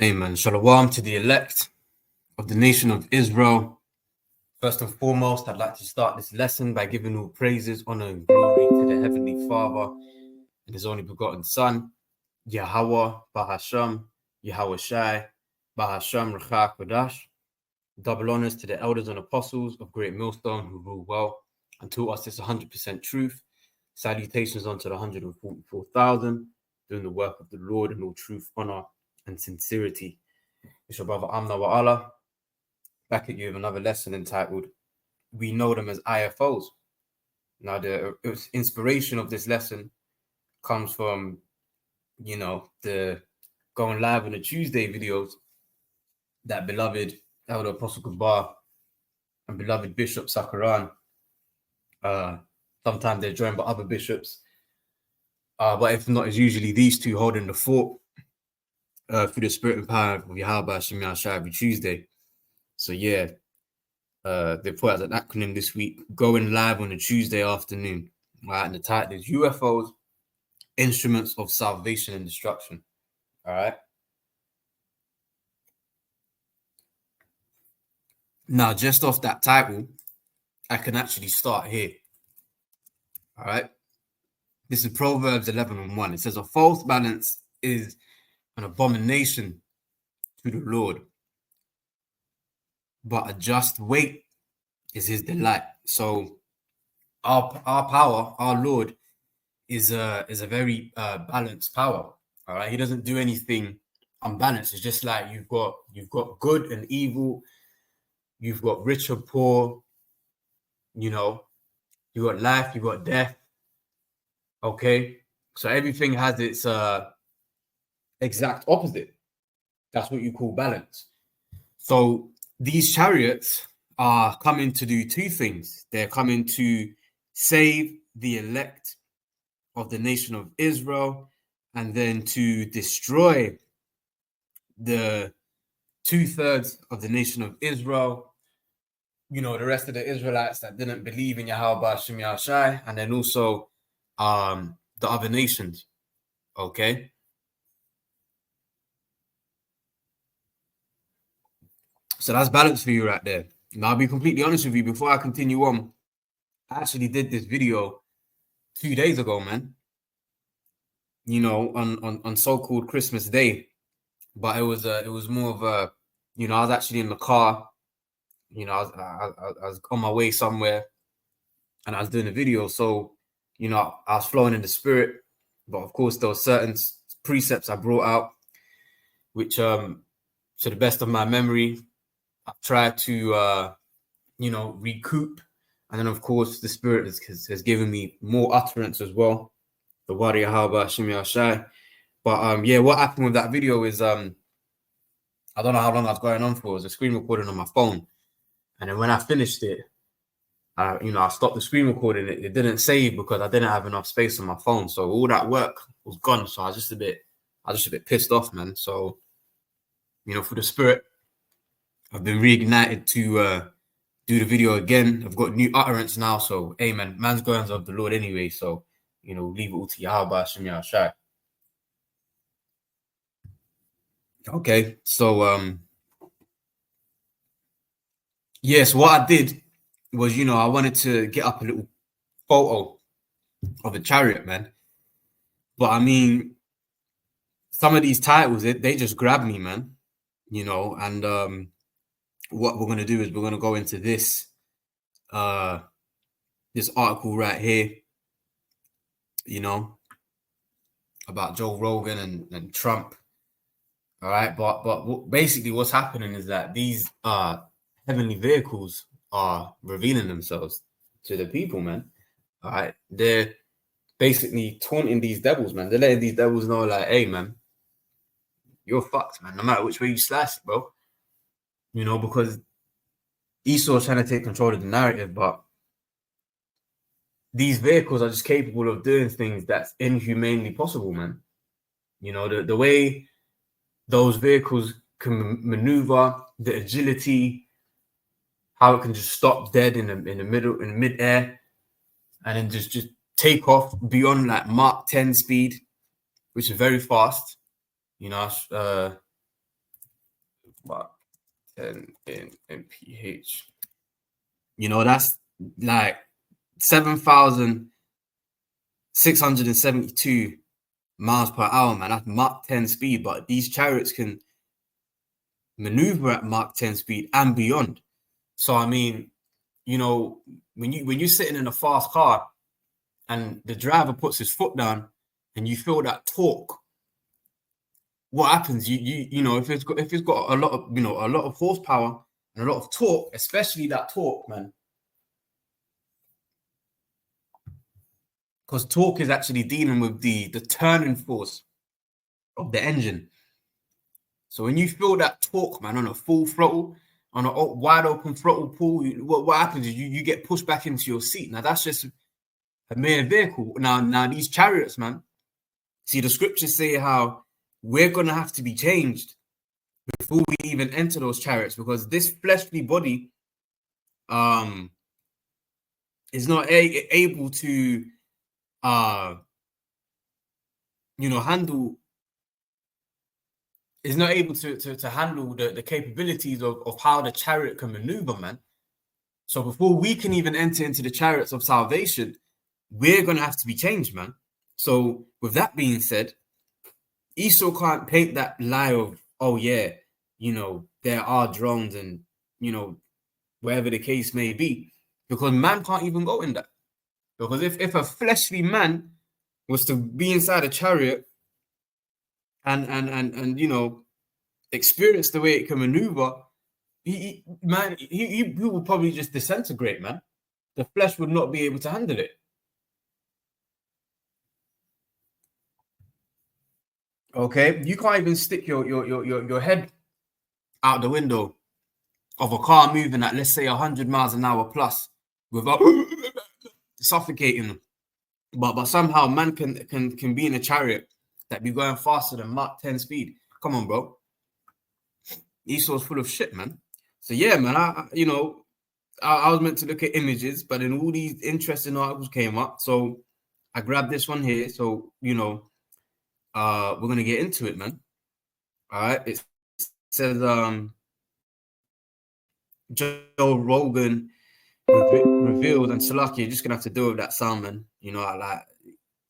Amen. Shalom to the elect of the nation of Israel. First and foremost, I'd like to start this lesson by giving all praises, honor, and glory to the Heavenly Father and His only begotten Son, Yahweh, Bahasham, Yahweh Shai, Bahasham, Rechah Kodash. Double honors to the elders and apostles of Great Millstone who rule well and taught us this 100% truth. Salutations unto the 144,000 doing the work of the Lord in all truth, honor, and sincerity. It's your brother Amna wa Allah, back at you with another lesson entitled We Know Them as IFOs. Now, the inspiration of this lesson comes from, the going live on the Tuesday videos that beloved Elder Apostle Kubar and beloved Bishop Sakaran. Sometimes they're joined by other bishops. But if not, it's usually these two holding the fort through the spirit and power of Yahweh Shemiyah Shai every Tuesday. So yeah, they put as an acronym this week, going live on a Tuesday afternoon. Right, and the title is UFOs, Instruments of Salvation and Destruction. All right. Now, just off that title, I can actually start here. All right. This is Proverbs 11:1. It says, a false balance is an abomination to the Lord, but a just weight is his delight. So our power, our Lord, is a very balanced power. All right. He doesn't do anything unbalanced. It's just like you've got good and evil, you've got rich and poor, you've got life, you've got death. Okay. So everything has its exact opposite. That's what you call balance. So these chariots are coming to do two things. They're coming to save the elect of the nation of Israel and then to destroy the 2/3 of the nation of Israel, the rest of the Israelites that didn't believe in Yahweh Shemiyah Shai, and then also the other nations. Okay. So that's balance for you right there. Now, I'll be completely honest with you. Before I continue on, I actually did this video 2 days ago, man. On so-called Christmas Day, but it was more of a, I was actually in the car. I was on my way somewhere, and I was doing a video. So, I was flowing in the spirit, but of course there were certain precepts I brought out, which, to the best of my memory, I tried to, recoup. And then, of course, the Spirit has given me more utterance as well. The word of Yahweh Shemiyah Shai. But, what happened with that video is, I don't know how long I was going on for. It was a screen recording on my phone. And then when I finished it, I stopped the screen recording. It didn't save because I didn't have enough space on my phone. So all that work was gone. So I was just a bit pissed off, man. So, for the Spirit, I've been reignited to do the video again. I've got new utterance now. So, amen. Man's goings of the Lord anyway. So, leave it all to Yahweh Shemiyah Shai. Okay. So, yes, what I did was, I wanted to get up a little photo of a chariot, man. But I mean, some of these titles, they just grab me, man. And what we're gonna do is we're gonna go into this this article right here, about Joe Rogan and Trump. All right, but basically what's happening is that these heavenly vehicles are revealing themselves to the people, man. All right, they're basically taunting these devils, man. They're letting these devils know, like, hey, man, you're fucked, man. No matter which way you slice it, bro. Because Esau's trying to take control of the narrative, but these vehicles are just capable of doing things that's inhumanely possible, man. The way those vehicles can maneuver, the agility, how it can just stop dead in mid-air, and then just take off beyond like Mach 10 speed, which is very fast. Mach 10 in mph. You know, that's like 7,672 miles per hour, man. That's Mach 10 speed, but these chariots can maneuver at Mach 10 speed and beyond. So I mean, you know, when you're sitting in a fast car and the driver puts his foot down and you feel that torque, what happens? You know, if it's got a lot of, you know, a lot of horsepower and a lot of torque, especially that torque, man. Because torque is actually dealing with the turning force of the engine. So when you feel that torque, man, on a full throttle, on a wide open throttle pull, what happens is you get pushed back into your seat. Now that's just a mere vehicle. Now these chariots, man. See, the scriptures say how we're gonna have to be changed before we even enter those chariots, because this fleshly body, is not able to, you know, handle. Is not able to handle the capabilities of how the chariot can maneuver, man. So before we can even enter into the chariots of salvation, we're going to have to be changed, man. So with that being said, Esau can't paint that lie of, oh yeah, you know, there are drones and, you know, wherever the case may be, because man can't even go in that. Because if a fleshly man was to be inside a chariot and you know, experience the way it can maneuver, he would probably just disintegrate, man. The flesh would not be able to handle it. Okay, you can't even stick your head out the window of a car moving at, let's say, 100 miles an hour plus without suffocating them. But somehow man can be in a chariot that be going faster than Mach 10 speed. Come on, bro. Esau's full of shit, man. So yeah, man, I was meant to look at images, but then all these interesting articles came up. So I grabbed this one here. So, you know, we're going to get into it, man. All right. It says, Joe Rogan revealed, and Salaki, you're just going to have to deal with that sound, man. You know, I like,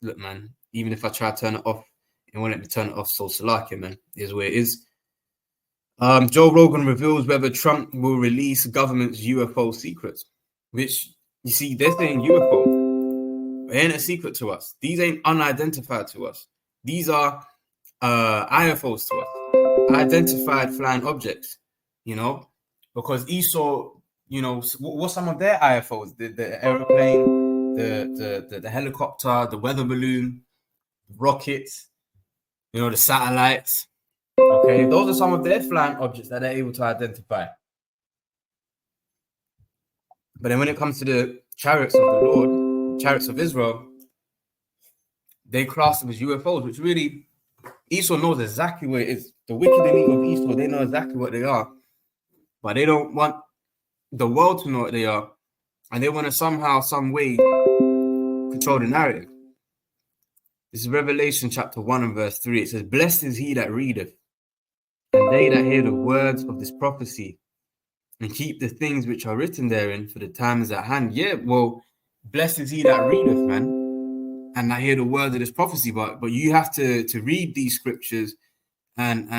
look, man, even if I try to turn it off, it won't let me turn it off. So Salaki, man, is where it is. Joe Rogan reveals whether Trump will release government's UFO secrets, which, you see, they're saying UFO. It ain't a secret to us. These ain't unidentified to us. These are IFOs to us, identified flying objects, you know, because Esau, you know, what's some of their IFOs? The airplane, the helicopter, the weather balloon, rockets, you know, the satellites. Okay, those are some of their flying objects that they're able to identify. But then when it comes to the chariots of the Lord, chariots of Israel, they class them as UFOs, which really, Esau knows exactly what it is. The wicked elite of Esau, they know exactly what they are. But they don't want the world to know what they are. And they want to somehow, some way, control the narrative. This is Revelation chapter 1 and verse 3. It says, blessed is he that readeth, and they that hear the words of this prophecy, and keep the things which are written therein, for the time is at hand. Yeah, well, blessed is he that readeth, man, and I hear the words of this prophecy. But you have to read these scriptures and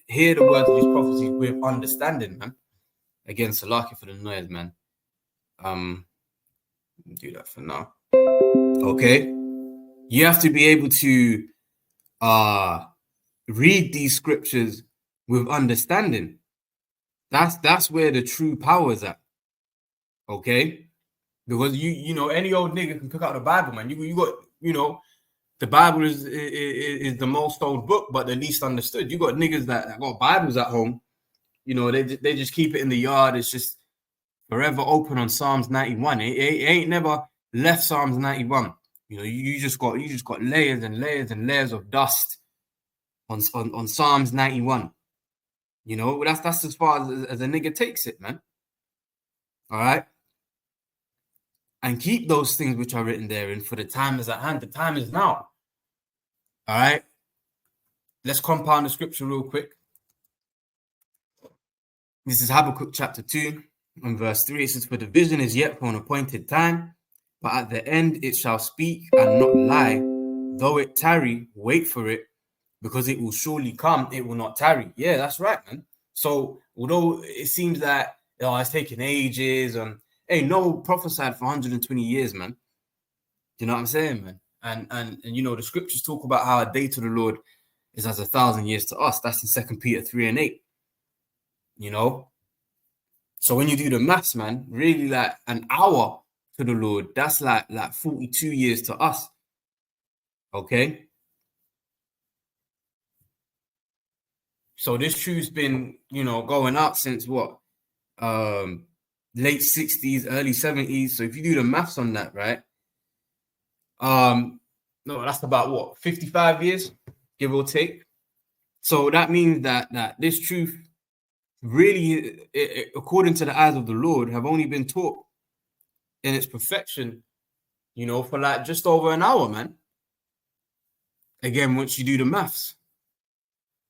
hear the words of these prophecies with understanding, man. Again, Salaki for the noise, man. Do that for now. Okay, you have to be able to read these scriptures with understanding. That's where the true power is at. Okay, because you know, any old nigga can pick out the Bible, man. You got, you know, the Bible is the most sold book, but the least understood. You got niggas that got Bibles at home. You know, they just keep it in the yard. It's just forever open on Psalms 91. It ain't never left Psalms 91. You know, you just got layers and layers and layers of dust on Psalms 91. You know, that's as far as a nigga takes it, man. All right. And keep those things which are written therein, for the time is at hand. The time is now. All right. Let's compound the scripture real quick. This is Habakkuk chapter 2 and verse 3. It says, "For the vision is yet for an appointed time, but at the end it shall speak and not lie. Though it tarry, wait for it, because it will surely come, it will not tarry." Yeah, that's right, man. So although it seems that it's taking ages, hey, Noah prophesied for 120 years, man. You know what I'm saying, man? And you know, the scriptures talk about how a day to the Lord is as 1,000 years to us. That's in 2 Peter 3 and 8. You know, so when you do the maths, man, really like an hour to the Lord, that's like 42 years to us. Okay. So this truth's been, you know, going up since what? Late 60s, early 70s. So if you do the maths on that, right? No, that's about what, 55 years, give or take. So that means that this truth really, according to the eyes of the Lord, have only been taught in its perfection, you know, for like just over an hour, man. Again, once you do the maths.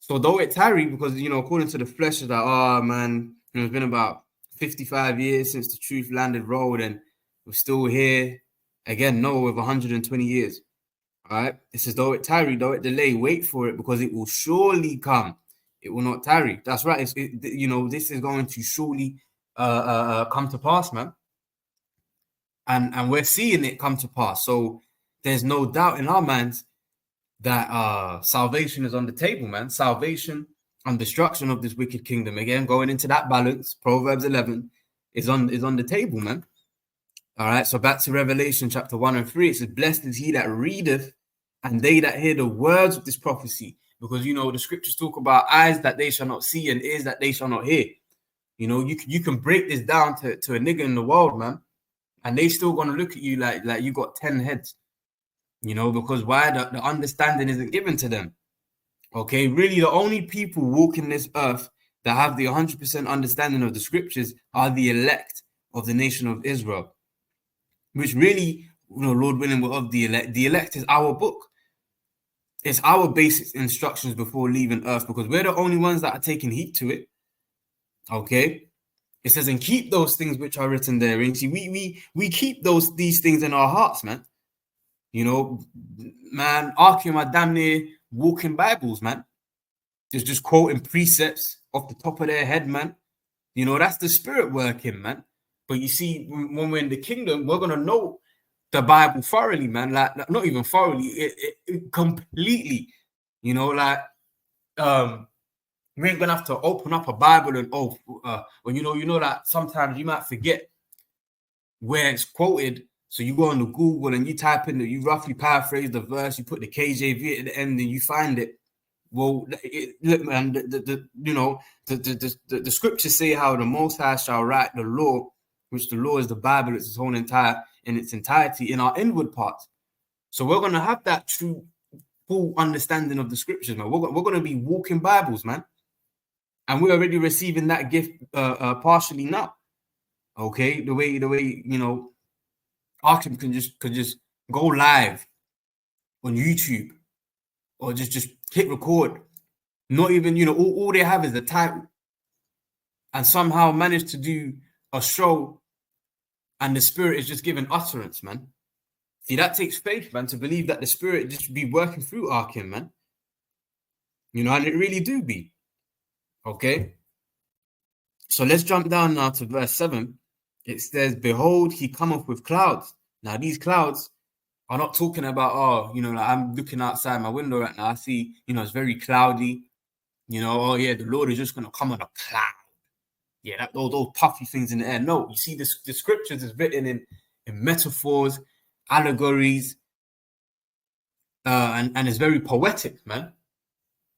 So though it tarried, because, you know, according to the flesh, is like, oh man, it's been about 55 years since the truth landed road and we're still here. Again, no, with 120 years. All right. It says, though it tarry, though it delay, wait for it, because it will surely come. It will not tarry. That's right. You know, this is going to surely come to pass, man. And we're seeing it come to pass. So there's no doubt in our minds that salvation is on the table, man. Salvation and destruction of this wicked kingdom. Again, going into that balance, Proverbs 11 is on the table, man. All right. So back to Revelation chapter 1 and 3. It says, "Blessed is he that readeth, and they that hear the words of this prophecy." Because, you know, the scriptures talk about eyes that they shall not see and ears that they shall not hear. You know, you can break this down to a nigga in the world, man, and they still gonna look at you like you got 10 heads. You know, because why? The understanding isn't given to them. Okay, really, the only people walking this earth that have the 100% understanding of the scriptures are the elect of the nation of Israel, which really, you know, Lord willing, we're of the elect. The elect is our book. It's our basic instructions before leaving earth, because we're the only ones that are taking heed to it. Okay, it says, "And keep those things which are written therein." See, we keep these things in our hearts, man. You know, man, Archie are damn near walking Bibles, man. Just quoting precepts off the top of their head, man. You know, that's the spirit working, man. But you see, when we're in the kingdom, we're gonna know the Bible thoroughly, man. Like not even thoroughly, it completely. You know, like you ain't gonna have to open up a Bible and when you know that sometimes you might forget where it's quoted. So you go on the Google and you type in, you roughly paraphrase the verse, you put the KJV at the end, and you find it. Well, look, man, the scriptures say how the Most High shall write the law, which the law is the Bible, it's its whole entirety in our inward parts. So we're gonna have that true, full understanding of the scriptures, man. We're gonna be walking Bibles, man, and we're already receiving that gift partially now. Okay, the way you know. Arkham could just go live on YouTube or just hit record. Not even, you know, all they have is the title, and somehow manage to do a show, and the spirit is just giving utterance, man. See, that takes faith, man, to believe that the spirit just be working through Arkham, man. You know, and it really do be. Okay. So let's jump down now to verse 7. It says, "Behold, he cometh with clouds." Now, these clouds are not talking about, you know, like I'm looking outside my window right now. I see, you know, it's very cloudy. You know, oh yeah, the Lord is just going to come on a cloud. Yeah, those puffy things in the air. No, you see, the scriptures is written in metaphors, allegories, and it's very poetic, man.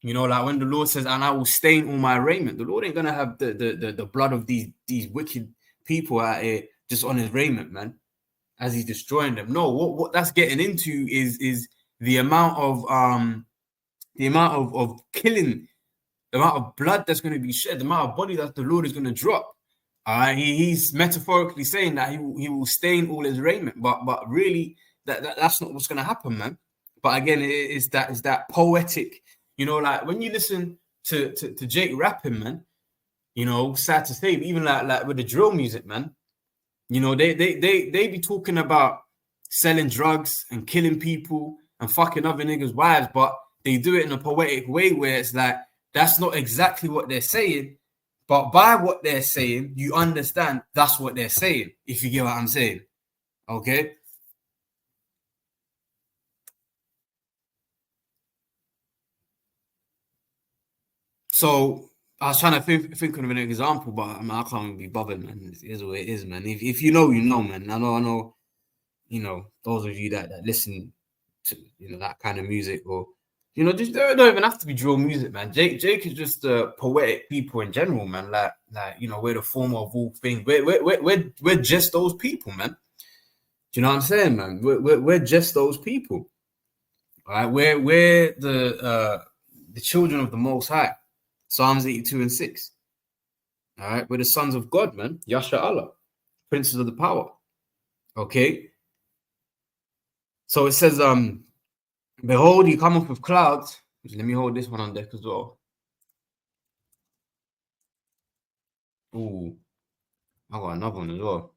You know, like when the Lord says, "And I will stain all my raiment," the Lord ain't gonna have the blood of these wicked people out here just on his raiment, man, as he's destroying them. No, what that's getting into is the amount of killing, the amount of blood that's going to be shed, the amount of body that the Lord is going to drop. All right, he's metaphorically saying that he will stain all his raiment, but really that's not what's going to happen, man. But again, it's that poetic, you know, like when you listen to Jake rapping, man, You know, sad to say, even like with the drill music, man. You know, they be talking about selling drugs and killing people and fucking other niggas' wives, but they do it in a poetic way where it's like that's not exactly what they're saying, but by what they're saying, you understand that's what they're saying, if you get what I'm saying. Okay. So I was trying to think of an example, but I, mean, I can't be bothered, man. It is what it is, man. If you know, you know, man. I know, you know, those of you that listen to, you know, that kind of music, or, you know, just don't even have to be drill music, man. Jake is just poetic people in general, man. Like, you know, we're the form of all things. We're just those people, man. Do you know what I'm saying, man? We're just those people. All right, we're the children of the Most High. Psalms 82 and 6. All right, we're the sons of God, man. Yasha Allah, princes of the power. Okay. So it says, behold, you come up with clouds. Let me hold this one on deck as well. Ooh, I got another one as well.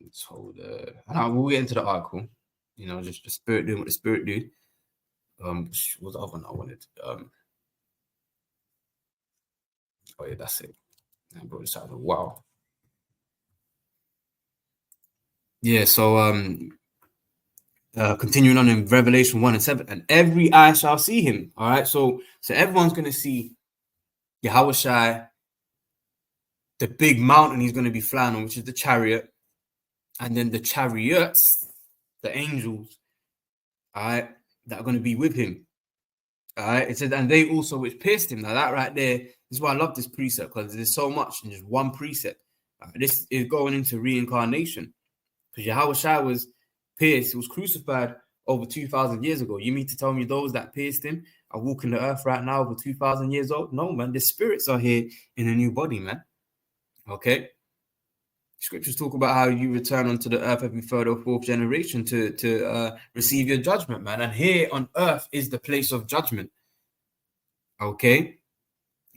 Let's hold. We'll get into the article. You know, just the spirit doing what the spirit do. What was the other one I wanted? Oh yeah, that's it. I brought this out. Wow. Yeah. So continuing on in Revelation 1 and 7, and every eye shall see him. All right. So everyone's gonna see Yahweh Shai, the big mountain he's gonna be flying on, which is the chariot, and then the chariots, the angels, all right, that are gonna be with him. All right. It says, and they also which pierced him. Now that right there, this is why I love this precept, because there's so much in just one precept. This is going into reincarnation. Because Yahweh Shai was pierced, he was crucified over 2,000 years ago. You mean to tell me those that pierced him are walking the earth right now over 2,000 years old? No, man. The spirits are here in a new body, man. Okay. Scriptures talk about how you return onto the earth every third or fourth generation to receive your judgment, man. And here on earth is the place of judgment. Okay.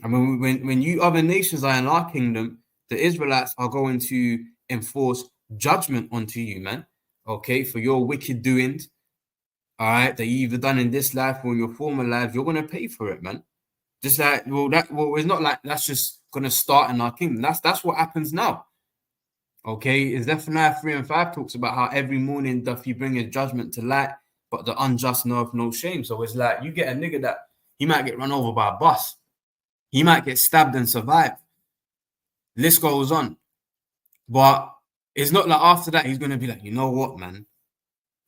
I mean, when you other nations are in our kingdom, the Israelites are going to enforce judgment onto you, man. Okay, for your wicked doings. All right, that you either done in this life or in your former life, you're gonna pay for it, man. Just like it's not like that's just gonna start in our kingdom. That's what happens now. Okay, Zephaniah 3 and 5 talks about how every morning doth he bring his judgment to light, but the unjust knoweth no shame. So it's like you get a nigga that he might get run over by a bus, he might get stabbed and survive. List goes on. But it's not like after that he's gonna be like, you know what, man?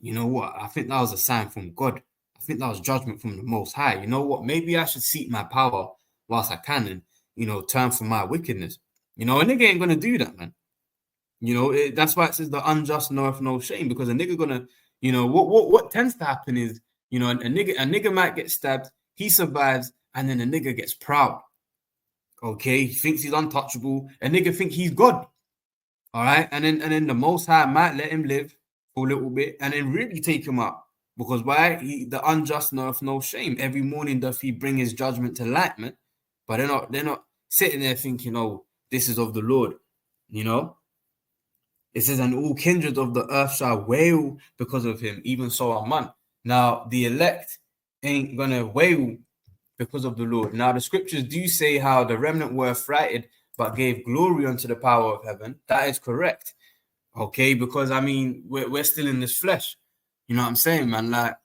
You know what? I think that was a sign from God. I think that was judgment from the Most High. You know what? Maybe I should seek my power whilst I can, and you know, turn from my wickedness. You know, a nigga ain't gonna do that, man. You know, that's why it says the unjust knoweth no shame, because a nigga gonna, you know, what tends to happen is, you know, a nigga might get stabbed, he survives, and then a nigga gets proud. Okay, he thinks he's untouchable. A nigga think he's God. All right, and then the Most High might let him live for a little bit, and then really take him up, because why? The unjust knoweth no shame. Every morning doth he bring his judgment to light, man. But they're not sitting there thinking, oh, this is of the Lord. You know, it says, and all kindreds of the earth shall wail because of him. Even so, are man. Now the elect ain't gonna wail because of the Lord. Now the scriptures do say how the remnant were affrighted, but gave glory unto the power of heaven. That is correct. Okay, because I mean, we're still in this flesh. You know what I'm saying, man? Like,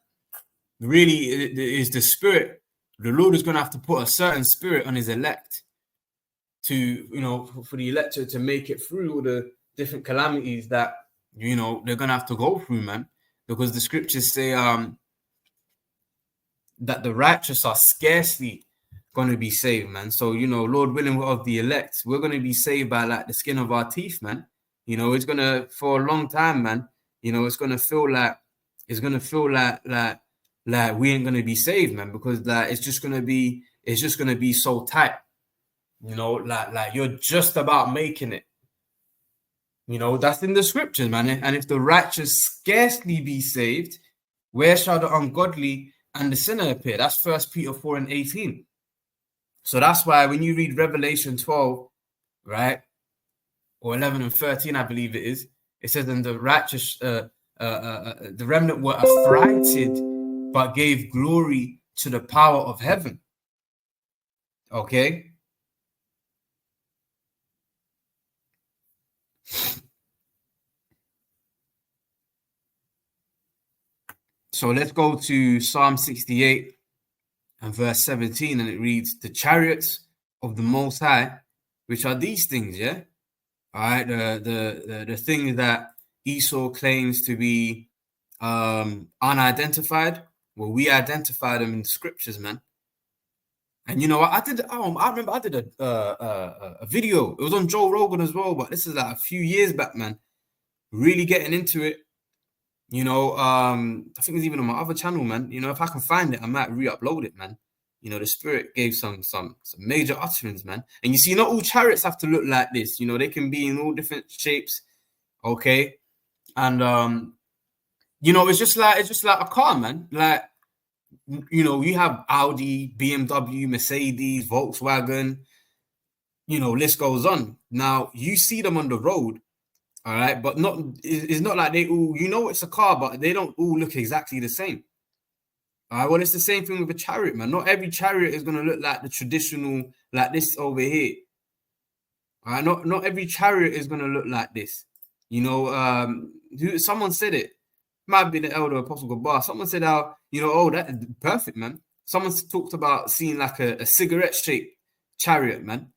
really, it is the spirit. The Lord is going to have to put a certain spirit on his elect to, you know, for the elect to make it through all the different calamities that, you know, they're going to have to go through, man. Because the scriptures say that the righteous are scarcely going to be saved, man. So, you know, Lord willing, of the elect, we're going to be saved by like the skin of our teeth, man. You know, it's gonna, for a long time, man. You know, it's gonna feel like we ain't gonna be saved, man, because like it's just gonna be so tight. You know, like you're just about making it. You know, that's in the scriptures, man. And if the righteous scarcely be saved, where shall the ungodly and the sinner appear? That's 1 Peter 4 and 18. So that's why when you read Revelation 12, right, or 11 and 13, I believe it is, it says, and the righteous, the remnant were affrighted, but gave glory to the power of heaven. Okay. So let's go to Psalm 68 and verse 17, and it reads, the chariots of the Most High, which are these things, yeah? All right, the things that Esau claims to be unidentified, well, we identify them in the scriptures, man. And you know, I remember I did a video. It was on Joe Rogan as well, but this is like a few years back, man. Really getting into it. You know, I think it's even on my other channel, man. You know, if I can find it, I might re-upload it, man. You know, the Spirit gave some major utterance, man. And you see, not all chariots have to look like this. You know, they can be in all different shapes. Okay, and you know, it's just like a car, man. Like, you know, you have Audi, BMW, Mercedes, Volkswagen. You know, list goes on. Now you see them on the road. All right, but it's not like they all, you know, it's a car, but they don't all look exactly the same. All right, well, it's the same thing with a chariot, man. Not every chariot is going to look like the traditional, like this over here. All right, not every chariot is going to look like this. You know, someone said it. Might be the elder Apostle Gabar. Someone said, you know, oh, that is perfect, man. Someone talked about seeing like a cigarette-shaped chariot, man.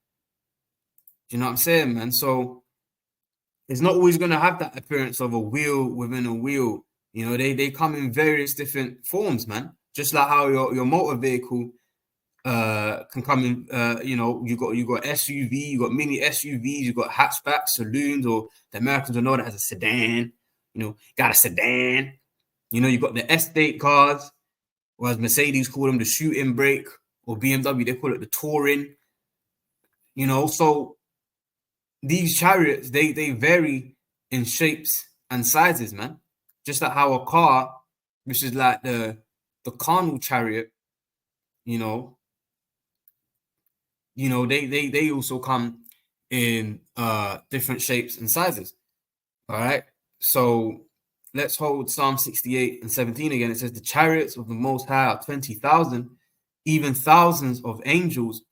Do you know what I'm saying, man? So it's not always going to have that appearance of a wheel within a wheel. You know, they come in various different forms, man. Just like how your motor vehicle can come in. You know, you got SUV, you got mini SUVs, you got hatchbacks, saloons, or the Americans will know that as a sedan. You know, got a sedan. You know, you got the estate cars, or as Mercedes call them, the shooting brake, or BMW they call it the touring. You know, so these chariots, they vary in shapes and sizes, man. Just like how a car, which is like the carnal chariot, you know, they also come in different shapes and sizes. All right. So let's hold Psalm 68 and 17 again. It says, the chariots of the Most High are 20,000, even thousands of angels.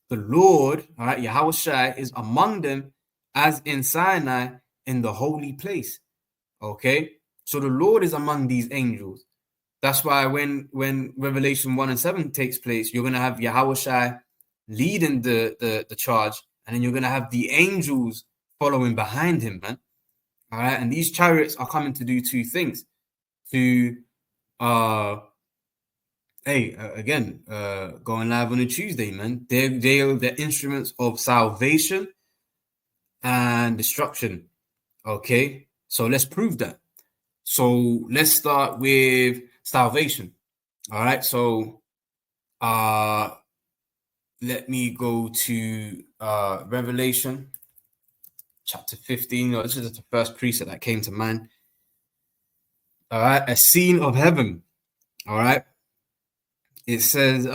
The Lord, all right, Yahweh Shai, is among them as in Sinai in the holy place. Okay. So the Lord is among these angels. That's why when Revelation 1 and 7 takes place, you're going to have Yahweh Shai leading the charge, and then you're going to have the angels following behind him, man. All right. And these chariots are coming to do two things. To, again, going live on a Tuesday, man. They are the instruments of salvation and destruction. Okay. So let's prove that. So let's start with salvation. All right. So let me go to Revelation chapter 15. This is the first precept that came to mind. All right, a scene of heaven. All right. It says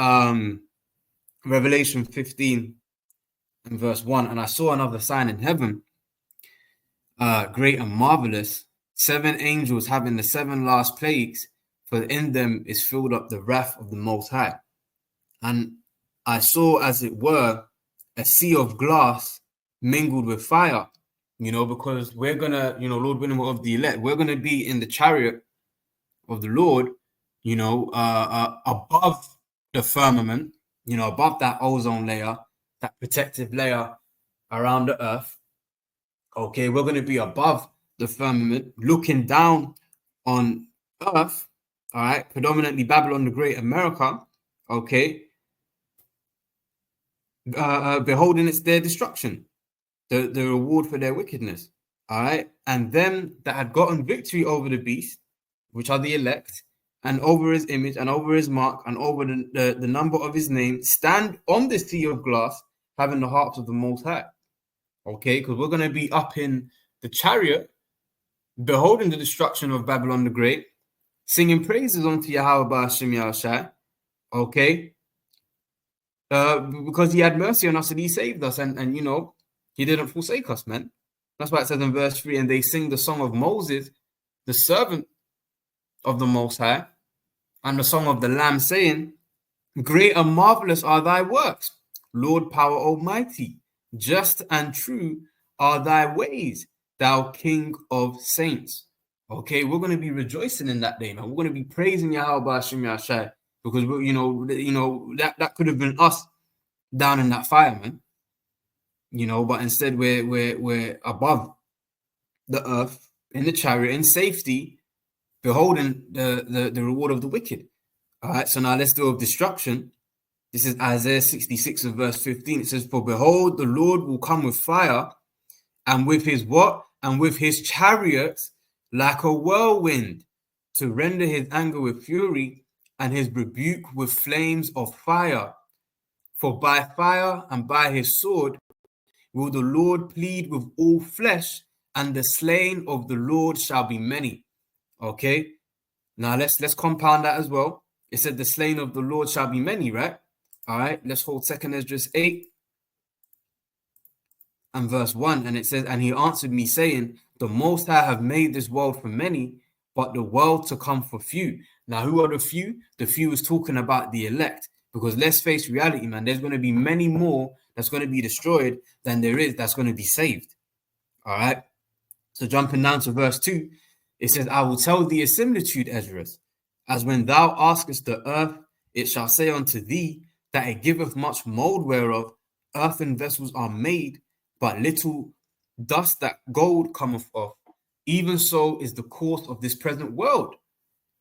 Revelation 15 and verse 1, and I saw another sign in heaven, great and marvelous, 7 angels having the 7 last plagues, for in them is filled up the wrath of the Most High. And I saw, as it were, a sea of glass mingled with fire, you know, because we're going to, you know, Lord willing of the elect, we're going to be in the chariot of the Lord, you know, above the firmament, you know, above that ozone layer, that protective layer around the earth. Okay, we're going to be above the firmament, looking down on earth, all right, predominantly Babylon the Great, America, okay, beholding it's their destruction, the reward for their wickedness, all right, and them that had gotten victory over the beast, which are the elect, and over his image, and over his mark, and over the number of his name, stand on the sea of glass, having the harps of the Most High. Okay, because we're going to be up in the chariot, beholding the destruction of Babylon the Great, singing praises unto Yahweh Ba'ashem Yahushai. Okay, because he had mercy on us and he saved us, and you know, he didn't forsake us, man. That's why it says in verse 3, and they sing the song of Moses, the servant of the Most High, and the song of the Lamb, saying, great and marvelous are thy works, Lord power almighty. Just and true are thy ways, thou King of saints. Okay, we're going to be rejoicing in that day, man. We're going to be praising Yahweh Hashem Yahshai, because you know that could have been us down in that fire, man. You know, but instead we're above the earth in the chariot in safety, beholding the reward of the wicked. All right, so now let's do of destruction. This is Isaiah 66 and verse 15. It says, for behold, the Lord will come with fire, and with his what? And with his chariots like a whirlwind, to render his anger with fury, and his rebuke with flames of fire. For by fire and by his sword will the Lord plead with all flesh, and the slain of the Lord shall be many. Okay, now let's compound that as well. It said the slain of the Lord shall be many, right? All right, let's hold 2 Esdras 8 and verse 1. And it says, and he answered me, saying, the Most High have made this world for many, but the world to come for few. Now, who are the few? The few is talking about the elect. Because let's face reality, man, there's going to be many more that's going to be destroyed than there is that's going to be saved. All right. So jumping down to verse 2, it says, I will tell thee a similitude, Esdras, as when thou askest the earth, it shall say unto thee, that it giveth much mold whereof earthen vessels are made, but little dust that gold cometh off. Even so is the course of this present world.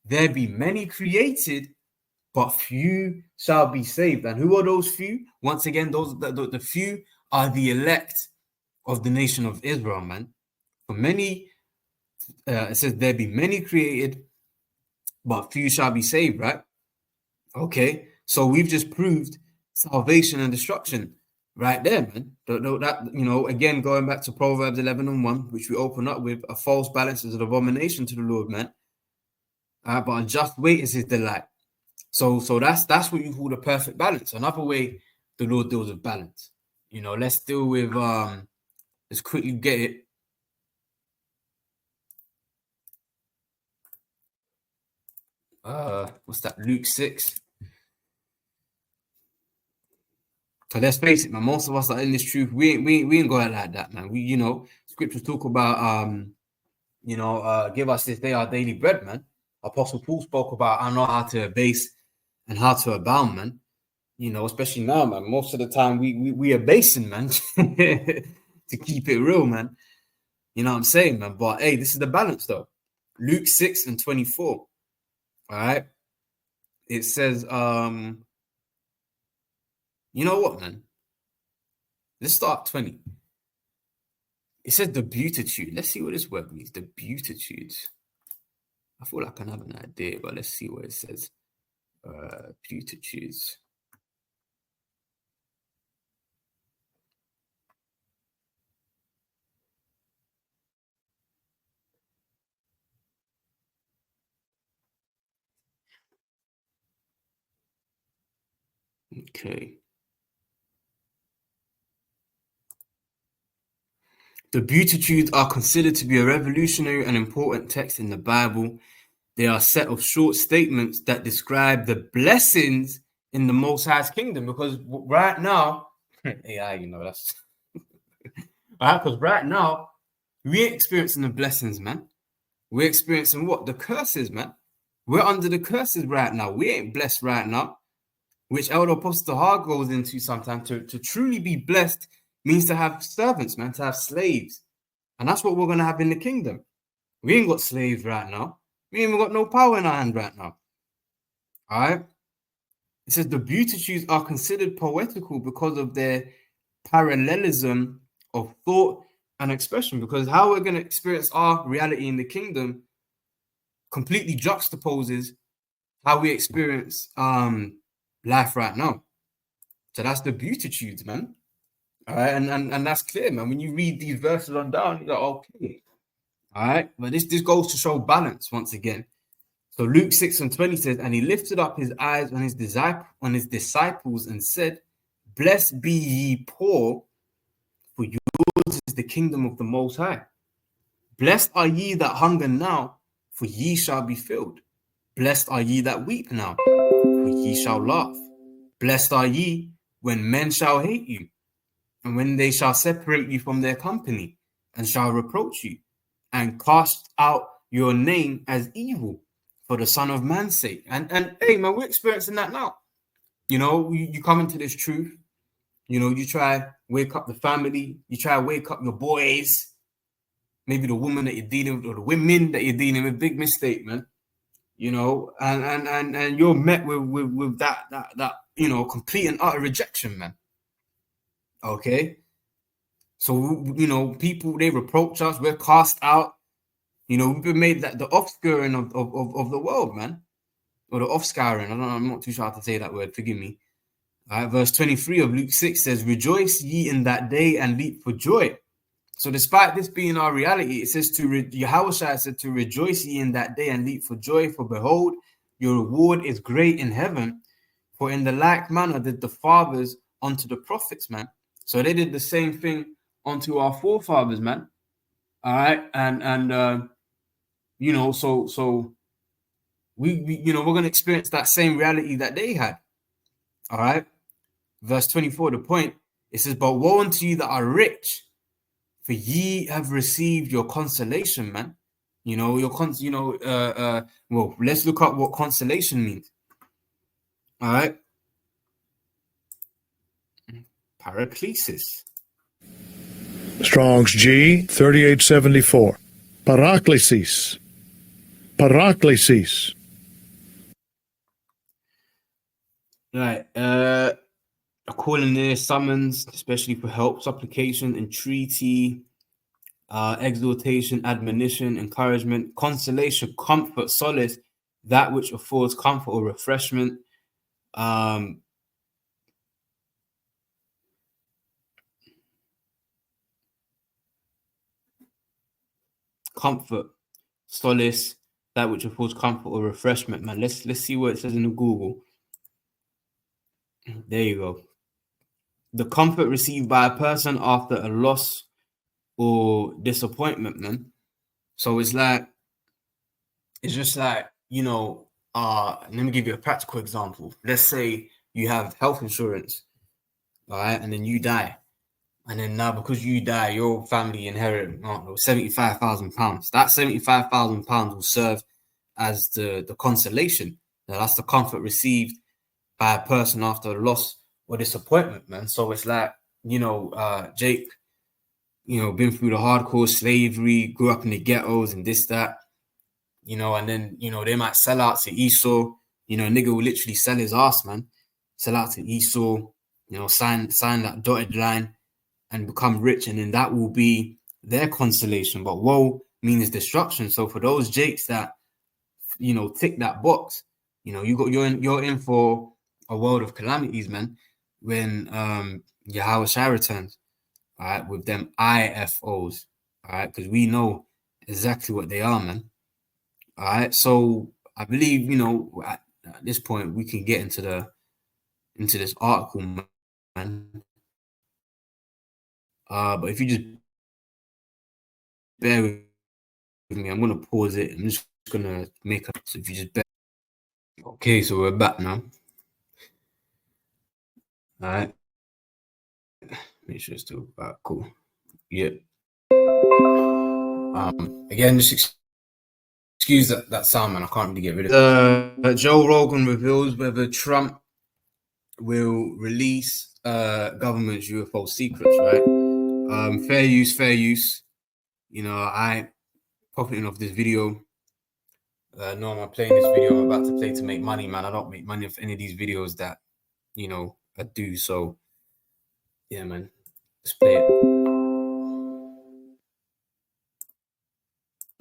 There be many created, but few shall be saved. And who are those few? Once again, those the few are the elect of the nation of Israel, man. For many, it says there be many created, but few shall be saved, right? Okay, so we've just proved salvation and destruction right there, man. That, you know, again, going back to Proverbs 11 and 1, which we open up with, a false balance is an abomination to the Lord, man. But a just weight is his delight. So that's what you call the perfect balance. Another way the Lord deals with balance. You know, let's deal with let's quickly get it. What's that? Luke 6. So let's face it, man. Most of us are in this truth. We ain't going like that, man. We, you know, scriptures talk about give us this day our daily bread, man. Apostle Paul spoke about I know how to abase and how to abound, man. You know, especially now, man. Most of the time we are basing, man, to keep it real, man. You know what I'm saying, man? But hey, this is the balance though. Luke 6 and 24. All right. It says, you know what, man? Let's start 20. It says the beatitude. Let's see what this word means. The beatitudes. I feel like I have an idea, but let's see what it says. Beatitudes. Okay. The Beatitudes are considered to be a revolutionary and important text in the Bible. They are a set of short statements that describe the blessings in the Most High's kingdom. Because right now, AI, you know, that's because right now we're experiencing the blessings, man. We're experiencing what? The curses, man. We're under the curses right now. We ain't blessed right now, which Elder Apostle Hard goes into sometimes. To truly be blessed means to have servants, man, to have slaves. And that's what we're going to have in the kingdom. We ain't got slaves right now. We ain't even got no power in our hand right now. All right. It says the Beatitudes are considered poetical because of their parallelism of thought and expression. Because how we're going to experience our reality in the kingdom completely juxtaposes how we experience life right now. So that's the Beatitudes, man. All right, and that's clear, man. When you read these verses on down, you're like, okay. All right, but this goes to show balance once again. So Luke 6 and 20 says, and he lifted up his eyes on his disciples and said, Blessed be ye poor, for yours is the kingdom of the Most High. Blessed are ye that hunger now, for ye shall be filled. Blessed are ye that weep now, for ye shall laugh. Blessed are ye when men shall hate you, and when they shall separate you from their company, and shall reproach you, and cast out your name as evil for the Son of Man's sake. And hey, man, we're experiencing that now. You know, you come into this truth. You know, you try wake up the family. You try wake up your boys. Maybe the woman that you're dealing with, or the women that you're dealing with. Big mistake, man. You know, and you're met with that you know, complete and utter rejection, man. Okay. So, you know, people, they reproach us, we're cast out. You know, we've been made that the offscouring of the world, man. Or the offscouring. I'm not too sure how to say that word, forgive me. All right, verse 23 of Luke 6 says, rejoice ye in that day and leap for joy. So despite this being our reality, it says Yahushua said to rejoice ye in that day and leap for joy, for behold, your reward is great in heaven. For in the like manner did the fathers unto the prophets, man. So they did the same thing unto our forefathers, man. All right, and you know, so we you know, we're gonna experience that same reality that they had. All right, verse 24. The point, it says, "But woe unto you that are rich, for ye have received your consolation, man." You know, well, let's look up what consolation means. All right, paraklesis. Strong's G 3874. Paraklesis. Paraklesis. Right. A calling there, summons, especially for help, supplication, entreaty, exhortation, admonition, encouragement, consolation, comfort, solace, that which affords comfort or refreshment. Comfort, solace, that which affords comfort or refreshment, man. Let's see what it says in the Google. There you go. The comfort received by a person after a loss or disappointment, man. So it's just like, you know, let me give you a practical example. Let's say you have health insurance, all right, and then you die. And then now, because you die, your family inherit, I don't know, £75,000. That £75,000 will serve as the consolation. Now, that's the comfort received by a person after a loss or disappointment, man. So it's like, you know, Jake, you know, been through the hardcore slavery, grew up in the ghettos and this, that, you know, and then, you know, they might sell out to Esau. You know, a nigga will literally sell his ass, man. Sell out to Esau, you know, sign that dotted line and become rich, and then that will be their consolation. But woe means destruction. So for those Jakes that, you know, tick that box, you know, you're in for a world of calamities, man, when Yahushua returns, all right, with them IFOs, all right, because we know exactly what they are, man. All right, so I believe, you know, at this point we can get into this article, man. But if you just bear with me, I'm gonna pause it. I'm just gonna make up. So if you just bear. Okay, so we're back now. All right. Make sure it's still back. Cool. Yeah. Again, just excuse that sound, man. I can't really get rid of it. Joe Rogan reveals whether Trump will release government's UFO secrets, right? Fair use. You know, I profiting off this video. No, I'm playing this video I'm about to play to make money, man. I don't make money off any of these videos that, you know, I do. So, yeah, man. Let's play it.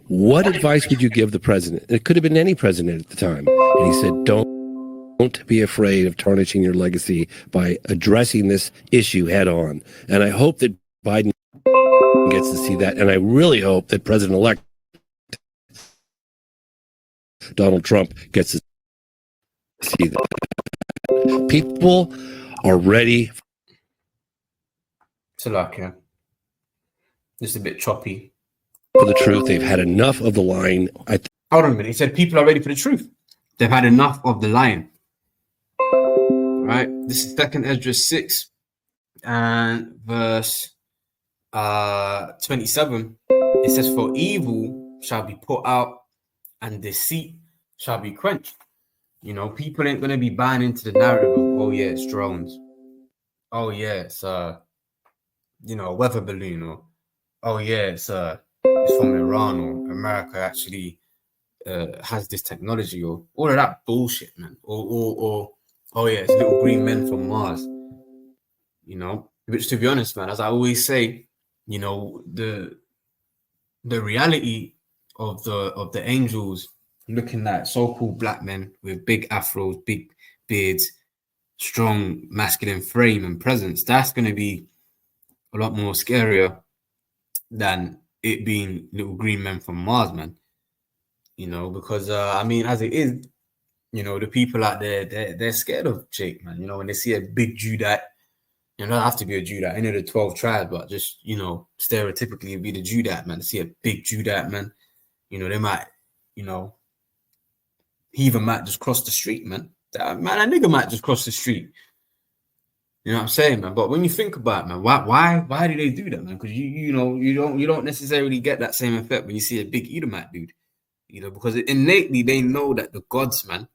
What advice would you give the president? It could have been any president at the time. And he said, don't be afraid of tarnishing your legacy by addressing this issue head on. And I hope that Biden gets to see that. And I really hope that President-elect Donald Trump gets to see that. People are ready Salakia. Just a bit choppy. For the truth, they've had enough of the lying. Hold on a minute. He said people are ready for the truth. They've had enough of the lying. Right? This is 2nd Ezra 6 and verse 27. It says, for evil shall be put out and deceit shall be quenched. You know, people ain't going to be buying into the narrative of, oh yeah, it's drones. Oh yeah, it's you know, a weather balloon, or oh yeah, it's from Iran, or America actually has this technology, or all of that bullshit, man. Or oh yeah, it's little green men from Mars. You know, which, to be honest, man, as I always say, you know, the reality of the angels looking at so-called black men with big afros, big beards, strong masculine frame and presence, that's going to be a lot more scarier than it being little green men from Mars, man. You know, because I mean, as it is, you know, the people out there, they're scared of Jake, man. You know, when they see a big Judite, you don't have to be a Judite, any of the 12 tribes, but just, you know, stereotypically be the Judite, man. To see a big Judite, man, you know, they might, you know, he even might just cross the street, man. That nigga might just cross the street. You know what I'm saying, man? But when you think about it, man, why do they do that, man? Because you know, you don't necessarily get that same effect when you see a big Edomite dude. You know, because innately they know that the gods, man,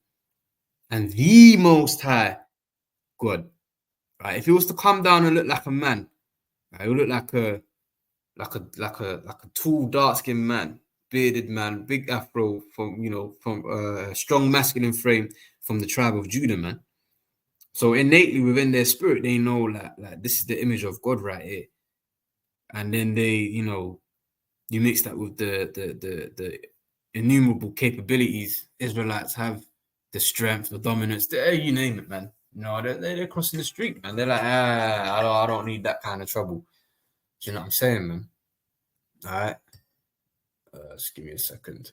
and the Most High God, right? If he was to come down and look like a man, right, he would look like a tall, dark-skinned man, bearded man, big afro, from, you know, from a strong masculine frame from the tribe of Judah, man. So innately within their spirit, they know like this is the image of God right here. And then they, you know, you mix that with the innumerable capabilities Israelites have, the strength, the dominance, you name it, man. You know, they're crossing the street, man. They're like, I don't need that kind of trouble. Do you know what I'm saying, man? All right. Just give me a second.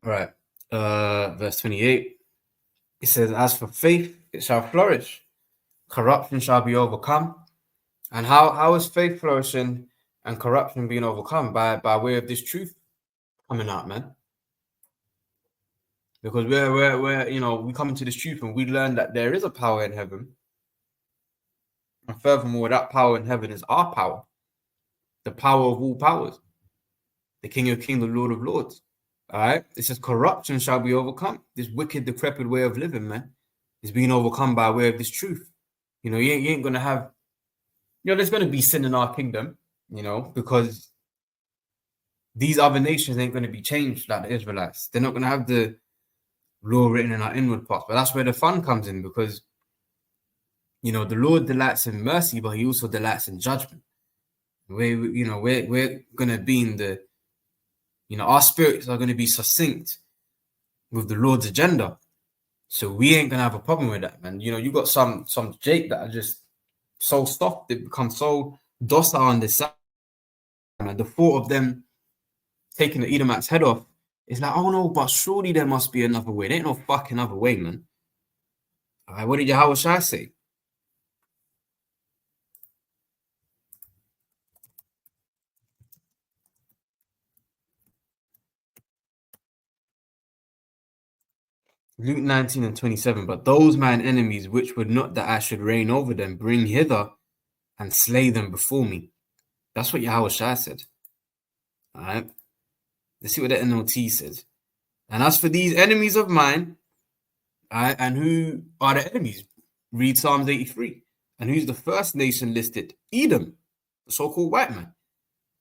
All right. Verse 28. It says, as for faith, it shall flourish. Corruption shall be overcome. And how is faith flourishing and corruption being overcome? By way of this truth coming out, man. Because we're you know, we come into this truth and we learn that there is a power in heaven. And furthermore, that power in heaven is our power. The power of all powers. The King of Kings, the Lord of Lords. All right. It says corruption shall be overcome. This wicked, decrepit way of living, man, is being overcome by way of this truth. You know, you ain't gonna have, you know, there's gonna be sin in our kingdom, you know, because these other nations ain't gonna be changed like the Israelites. They're not gonna have the law written in our inward parts. But that's where the fun comes in, because, you know, the Lord delights in mercy, but he also delights in judgment. We're gonna be in the, you know, our spirits are going to be succinct with the Lord's agenda. So we ain't going to have a problem with that, man. You know, you got some Jake that are just so soft. They become so docile on this side. And the thought of them taking the Edomite's head off is like, oh no, but surely there must be another way. There ain't no fucking other way, man. All right, what did Yahweh Shai say? Luke 19 and 27, but those mine enemies which would not that I should reign over them, bring hither and slay them before me. That's what Yahweh Shai said. All right. Let's see what the NLT says. And as for these enemies of mine, all right, and who are the enemies? Read Psalms 83. And who's the first nation listed? Edom, the so-called white man.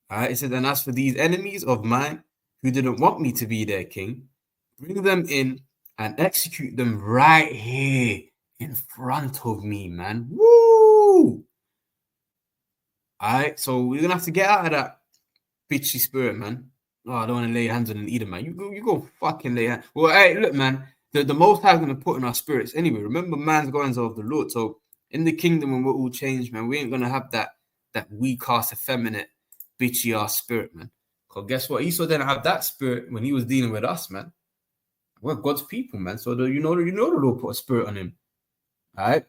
All right. It says, and as for these enemies of mine who didn't want me to be their king, bring them in and execute them right here in front of me, man. Woo! All right, so we're gonna have to get out of that bitchy spirit, man. Oh, I don't want to lay hands on an Edom, man. You go fucking lay hands. Well, hey, look, man. The Most High is gonna put in our spirits anyway. Remember, man's goings of the Lord. So in the kingdom, when we're all changed, man, we ain't gonna have that weak ass, effeminate, bitchy ass spirit, man. Because guess what? Esau didn't have that spirit when he was dealing with us, man. We're God's people, man. So you know the Lord put a spirit on him. All right?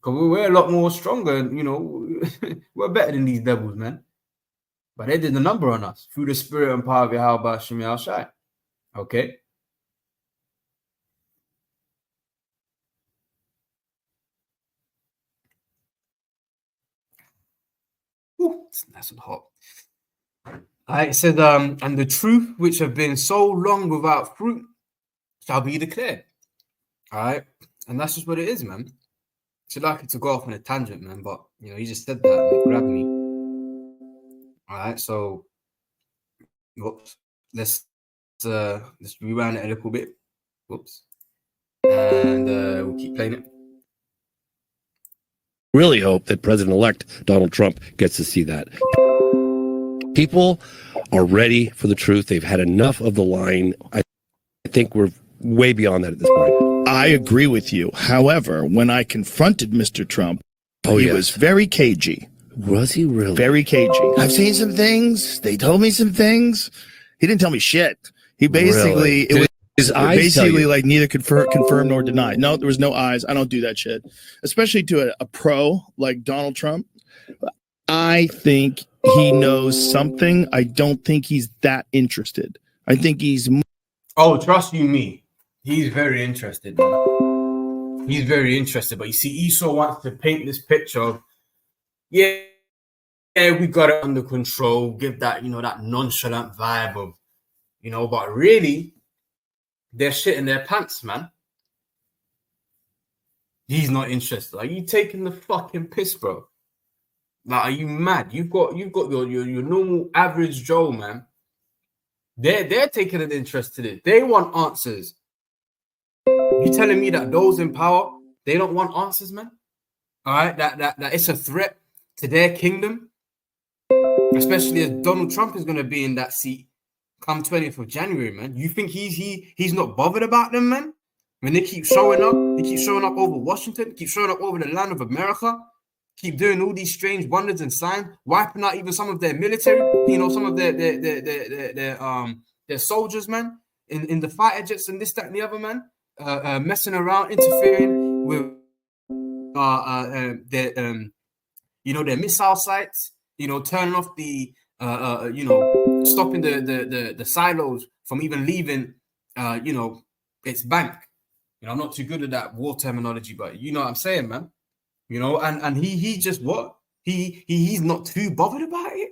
Because we're a lot more stronger, you know, we're better than these devils, man. But they did the number on us through the spirit and power of Yahweh Shem Shai. Okay? Ooh, it's nice and hot. It said, and the truth which have been so long without fruit shall be declared. All right? And that's just what it is, man. I'd like it to go off on a tangent, man, but, you know, he just said that and it grabbed me. All right, so, whoops. Let's rewind it a little bit. Whoops. And we'll keep playing it. Really hope that President-elect Donald Trump gets to see that. People are ready for the truth. They've had enough of the lying. I think we're way beyond that at this point. I agree with you. However, when I confronted Mr. Trump, he was very cagey. Was he really? Very cagey. I've seen some things. They told me some things. He didn't tell me shit. He basically, really? His eyes basically like neither confirm nor deny. No, there was no eyes. I don't do that shit. Especially to a pro like Donald Trump. I think he knows something. I don't think he's that interested. I think he's. Oh, trust you me. He's very interested, man. He's very interested. But you see, Esau wants to paint this picture of, yeah, we got it under control. Give that, you know, that nonchalant vibe of, you know, but really, they're shit in their pants, man. He's not interested. Are you taking the fucking piss, bro? Like, are you mad? You've got your normal average Joe, man. They're taking an interest in it. They want answers. You telling me that those in power, they don't want answers, man? All right, that it's a threat to their kingdom, especially as Donald Trump is going to be in that seat come 20th of January, man. You think he's not bothered about them, man? When they keep showing up over Washington, keep showing up over the land of America, keep doing all these strange wonders and signs, wiping out even some of their military, you know, some of their soldiers, man, in the fighter jets and this, that, and the other, man, messing around, interfering with their missile sites, you know, turning off the stopping the silos from even leaving its bank. You know, I'm not too good at that war terminology, but you know what I'm saying, man. You know, and he just what? He's not too bothered about it.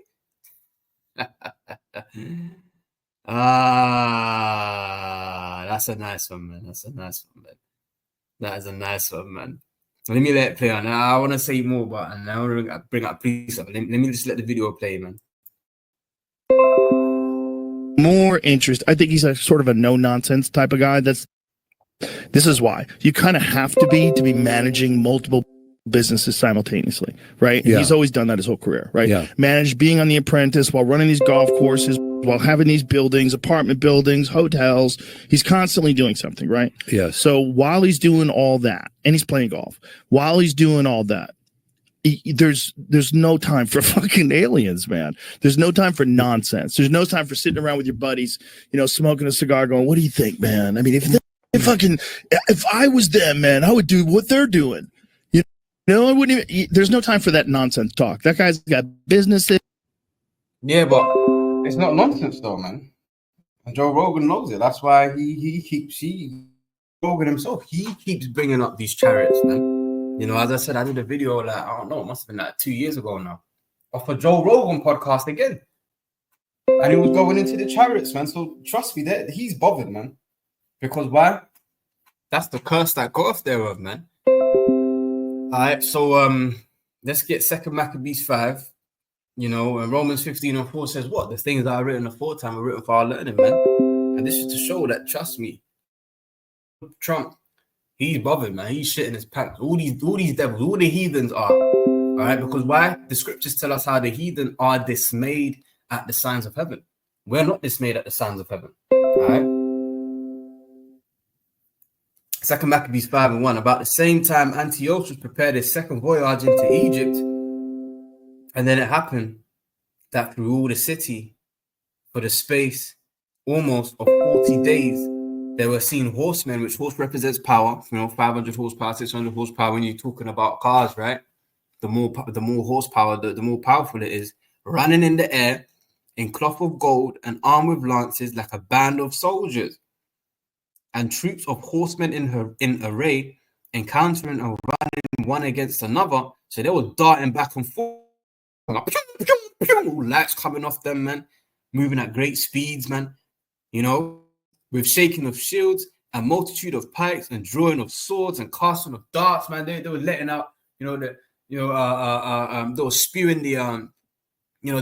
That's a nice one, man. That's a nice one, man. That is a nice one, man. Let me let it play on. I want to say more, but and I want to bring up police up. Let me just let the video play, man. More interest. I think he's a sort of a no nonsense type of guy. This is why you kind of have to be managing multiple businesses simultaneously, right? Yeah. He's always done that his whole career, right? Yeah. Managed being on The Apprentice while running these golf courses, while having these buildings, apartment buildings, hotels. He's constantly doing something, right? Yeah. So while he's doing all that, and he's playing golf, while he's doing all that, there's no time for fucking aliens, man. There's no time for nonsense. There's no time for sitting around with your buddies, you know, smoking a cigar, going, "What do you think, man? I mean, if I was them, man, I would do what they're doing." No, I wouldn't even. There's no time for that nonsense talk. That guy's got businesses. Yeah, but it's not nonsense, though, man. And Joe Rogan knows it. That's why he keeps Rogan himself. He keeps bringing up these chariots, man. You know, as I said, I did a video like I don't know, it must have been like 2 years ago now, off a Joe Rogan podcast again, and he was going into the chariots, man. So trust me, that he's bothered, man. Because why? That's the curse that got off thereof, man. All right, so let's get 2 Maccabees 5. You know, and Romans 15:4 says what? The things that are written aforetime are written for our learning, man. And this is to show that, trust me, Trump, he's bothered, man. He's shitting his pants. All these devils, all the heathens are. All right, because why? The scriptures tell us how the heathen are dismayed at the signs of heaven. We're not dismayed at the signs of heaven. All right. 2 Maccabees 5:1. About the same time, Antiochus prepared his second voyage into Egypt. And then it happened that through all the city, for the space almost of 40 days, they were seen horsemen, which horse represents power, 500 horsepower, 600 horsepower. When you're talking about cars, right? The more horsepower, the more powerful it is, running in the air in cloth of gold and armed with lances like a band of soldiers, and troops of horsemen in array, encountering and running one against another. So they were darting back and forth, lights coming off them, man, moving at great speeds, man, with shaking of shields, a multitude of pikes and drawing of swords and casting of darts, man. They were letting out, they were spewing the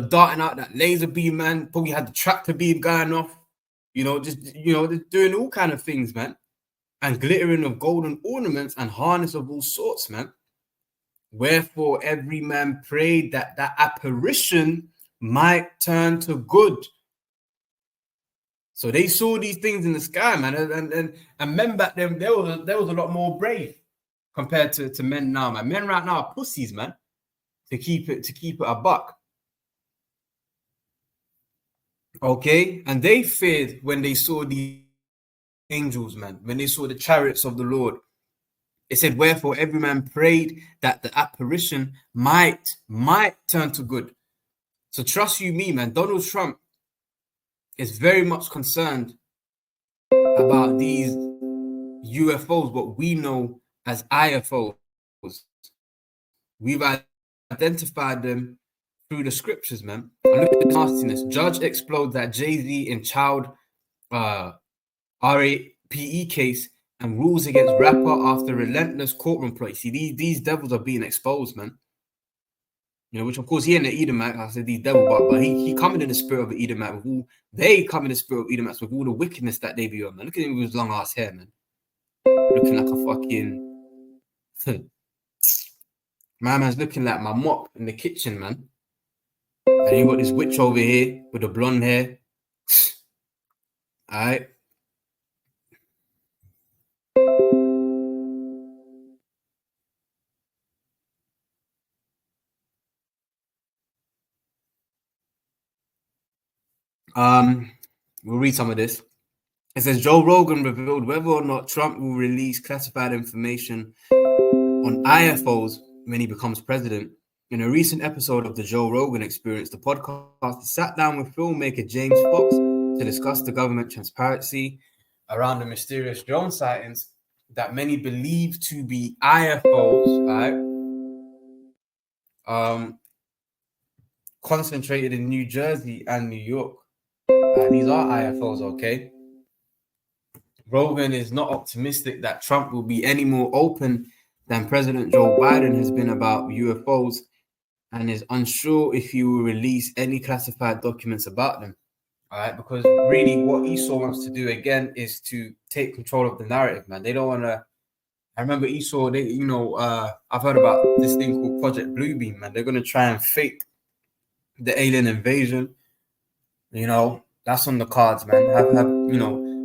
darting out that laser beam, man. Probably had the tractor beam going off, just doing all kind of things, man. And glittering of golden ornaments and harness of all sorts, man. Wherefore every man prayed that apparition might turn to good. So they saw these things in the sky, man, and men back then, there was a lot more brave compared to men now, man. Men right now are pussies, man. To keep it a buck. Okay, and they feared when they saw the angels, man. When they saw the chariots of the Lord, it said, "Wherefore every man prayed that the apparition might turn to good." So trust you me, man. Donald Trump is very much concerned about these UFOs, what we know as IFOs. We've identified them through the scriptures, man. And look at the nastiness. Judge explodes that Jay-Z in child RAPE case and rules against rapper after relentless courtroom play. See, these devils are being exposed, man. Which of course he ain't an Edomite. I said these devils, but he coming in the spirit of an Edomite. They come in the spirit of Edomites with all the wickedness that they be on, man. Look at him with his long ass hair, man. Looking like a fucking my man's looking like my mop in the kitchen, man. And you got this witch over here with the blonde hair. All right. We'll read some of this. It says Joe Rogan revealed whether or not Trump will release classified information on IFOs when he becomes president. In a recent episode of the Joe Rogan Experience, the podcast sat down with filmmaker James Fox to discuss the government transparency around the mysterious drone sightings that many believe to be IFOs, right? Concentrated in New Jersey and New York. These are IFOs, okay? Rogan is not optimistic that Trump will be any more open than President Joe Biden has been about UFOs, and is unsure if he will release any classified documents about them. All right, because really what Esau wants to do again is to take control of the narrative, man. They don't want to. I remember Esau, I've heard about this thing called Project Bluebeam, man. They're going to try and fake the alien invasion. That's on the cards, man. Have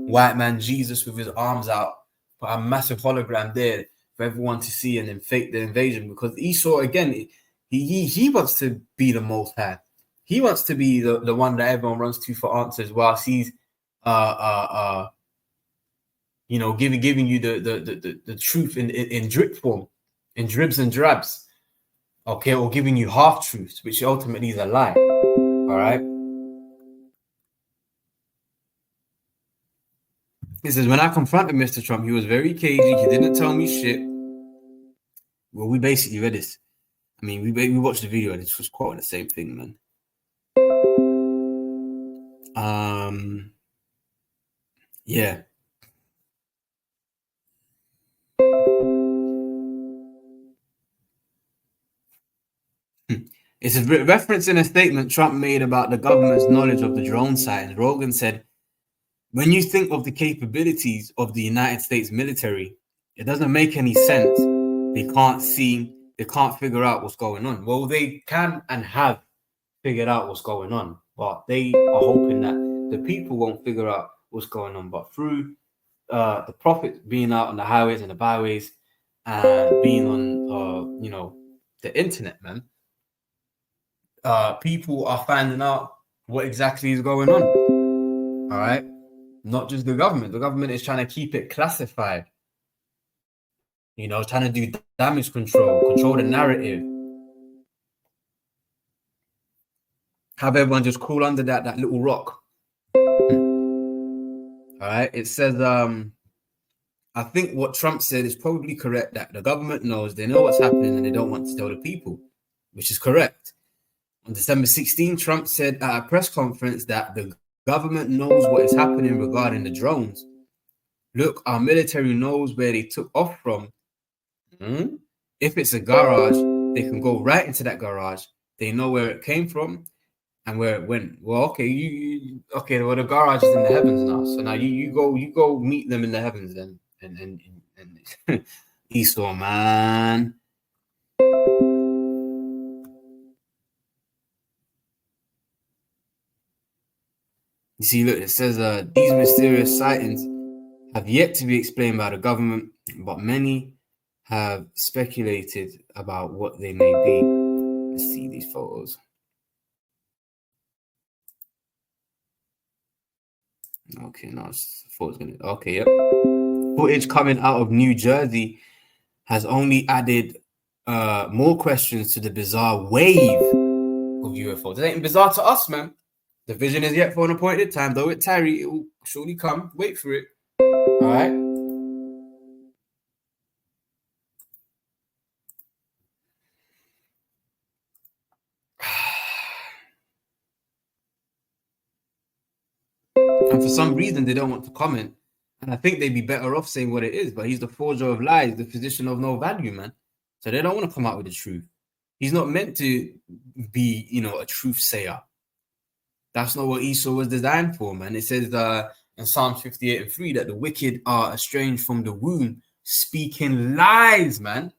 white man Jesus with his arms out, put a massive hologram there for everyone to see, and then fake the invasion. Because Esau, again, he wants to be the Most High. He wants to be the one that everyone runs to for answers, whilst he's giving you the truth in drip form, in dribs and drabs, okay, or giving you half truths, which ultimately is a lie. All right. He says, when I confronted Mr. Trump, he was very cagey. He didn't tell me shit. Well, we basically read this. I mean, we watched the video and it was quoting the same thing, man. Yeah. It's referencing a statement Trump made about the government's knowledge of the drone sightings. Rogan said, when you think of the capabilities of the United States military, it doesn't make any sense. They can't figure out what's going on. Well, they can and have figured out what's going on, but they are hoping that the people won't figure out what's going on. But through the prophets being out on the highways and the byways and being on, the internet, man, people are finding out what exactly is going on. All right. Not just the government. The government is trying to keep it classified. You know, trying to do damage control the narrative. Have everyone just crawl under that little rock. All right. It says, I think what Trump said is probably correct, that the government knows, they know what's happening and they don't want to tell the people, which is correct. On December 16, Trump said at a press conference that the government knows what is happening regarding the drones. Look, our military knows where they took off from. If it's a garage, they can go right into that garage. They know where it came from and where it went. Well, okay, okay. Well, the garage is in the heavens now. So now you go meet them in the heavens then, and Esau, man. You see, look, it says these mysterious sightings have yet to be explained by the government, but many have speculated about what they may be. Let's see these photos. Okay, no, photos gonna. Okay, yep. Footage coming out of New Jersey has only added more questions to the bizarre wave of UFOs. It ain't bizarre to us, man. The vision is yet for an appointed time, though it tarry, it will surely come. Wait for it. All right. And for some reason, they don't want to comment. And I think they'd be better off saying what it is. But he's the forger of lies, the physician of no value, man. So they don't want to come out with the truth. He's not meant to be, you know, a truth sayer. That's not what Esau was designed for, man. It says in Psalms 58:3 that the wicked are estranged from the womb, speaking lies, man.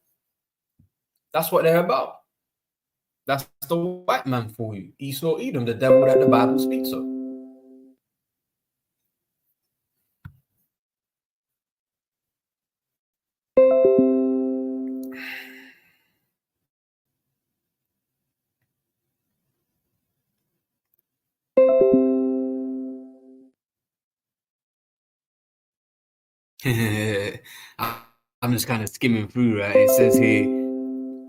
That's what they're about. That's the white man for you. Esau, Edom, the devil that the Bible speaks of. I'm just kind of skimming through, right? It says here,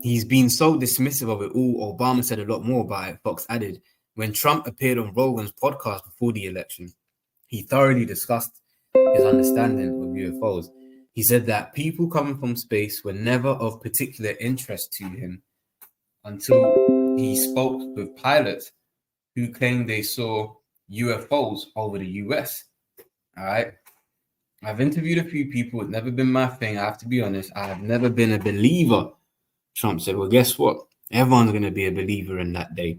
he's been so dismissive of it all. Obama said a lot more about it. Fox added, when Trump appeared on Rogan's podcast before the election, he thoroughly discussed his understanding of UFOs. He said that people coming from space were never of particular interest to him until he spoke with pilots who claimed they saw UFOs over the US. All right. I've interviewed a few people. It's never been my thing. I have to be honest. I have never been a believer. Trump said, well, guess what? Everyone's going to be a believer in that day.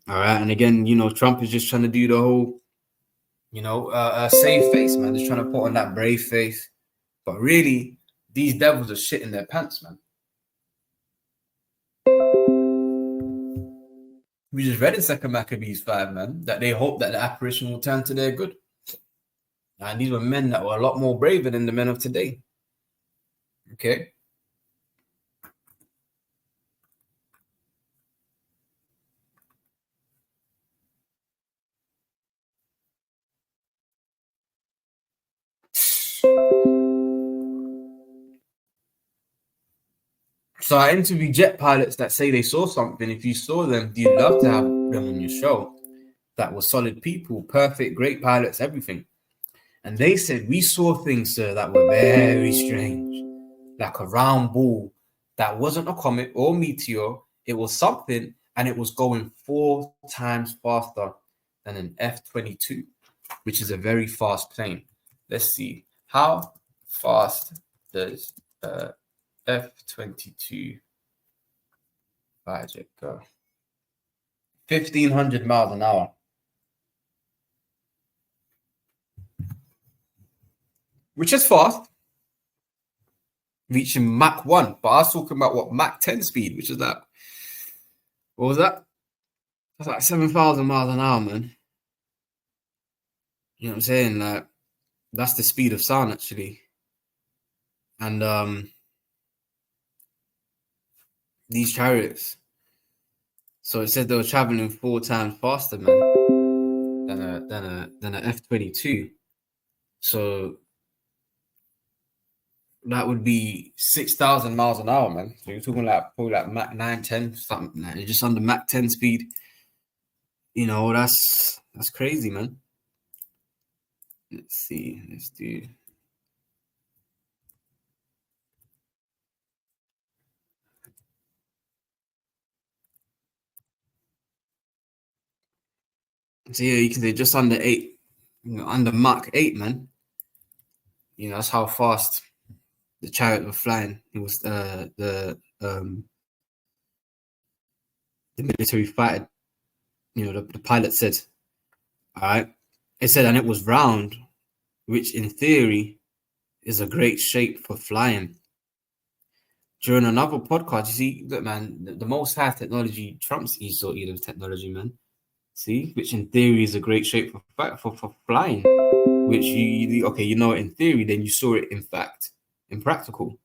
All right. And again, you know, Trump is just trying to do the whole, you know, save face, man. Just trying to put on that brave face. But really, these devils are shit in their pants, man. We just read in 2 Maccabees 5, man, that they hope that the apparition will turn to their good. And these were men that were a lot more braver than the men of today. Okay. So I interview jet pilots that say they saw something. If you saw them, you'd love to have them on your show. That were solid people, perfect, great pilots, everything. And they said, we saw things, sir, that were very strange. Like a round ball that wasn't a comet or meteor. It was something, and it was going 4 times faster than an F-22, which is a very fast plane. Let's see. How fast does F-22 fighter go? 1,500 miles an hour. Which is fast. Reaching Mach 1. But I was talking about what Mach 10 speed, which is that. What was that? That's like 7,000 miles an hour, man. You know what I'm saying? Like, that's the speed of sound, actually. And these chariots. So it said they were traveling 4 times faster, man, than a F-22. So that would be 6,000 miles an hour, man. So you're talking like probably like Mach 9, 10, something like just under Mach 10 speed. You know, that's crazy, man. Let's see. Let's do. So yeah, you can say just under 8, under Mach 8, man. You know, that's how fast the chariot was flying. It was the military fighter. You know, the pilot said, all right. It said, and it was round, which in theory is a great shape for flying. During another podcast, you see, look, man, the most high technology trumps Esau Edom technology, man. See, which in theory is a great shape for flying. Which okay, you know it in theory, then you saw it in fact, in practical.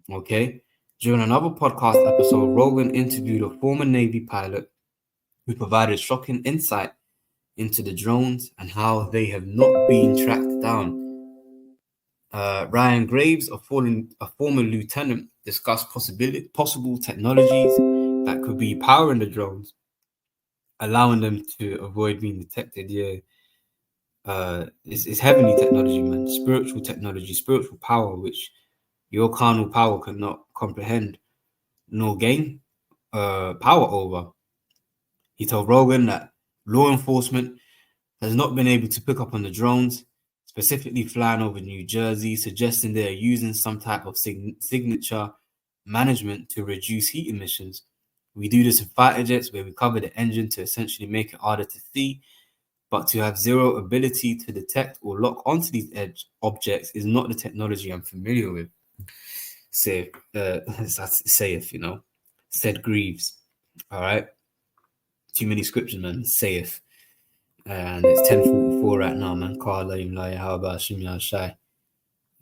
Okay. During another podcast episode, Rogan interviewed a former Navy pilot who provided shocking insight into the drones and how they have not been tracked down. Ryan Graves, a former lieutenant, discussed possible technologies that could be powering the drones, allowing them to avoid being detected. Yeah, it's heavenly technology, man. Spiritual technology, spiritual power, which your carnal power cannot comprehend nor gain power over. He told Rogan that law enforcement has not been able to pick up on the drones, specifically flying over New Jersey, suggesting they are using some type of signature management to reduce heat emissions. We do this in fighter jets where we cover the engine to essentially make it harder to see, but to have zero ability to detect or lock onto these edge objects is not the technology I'm familiar with. Saith, you know, said Greaves. All right. Too many scriptures, man. Saith. And it's 10:44 right now, man. How about Shimya Shai?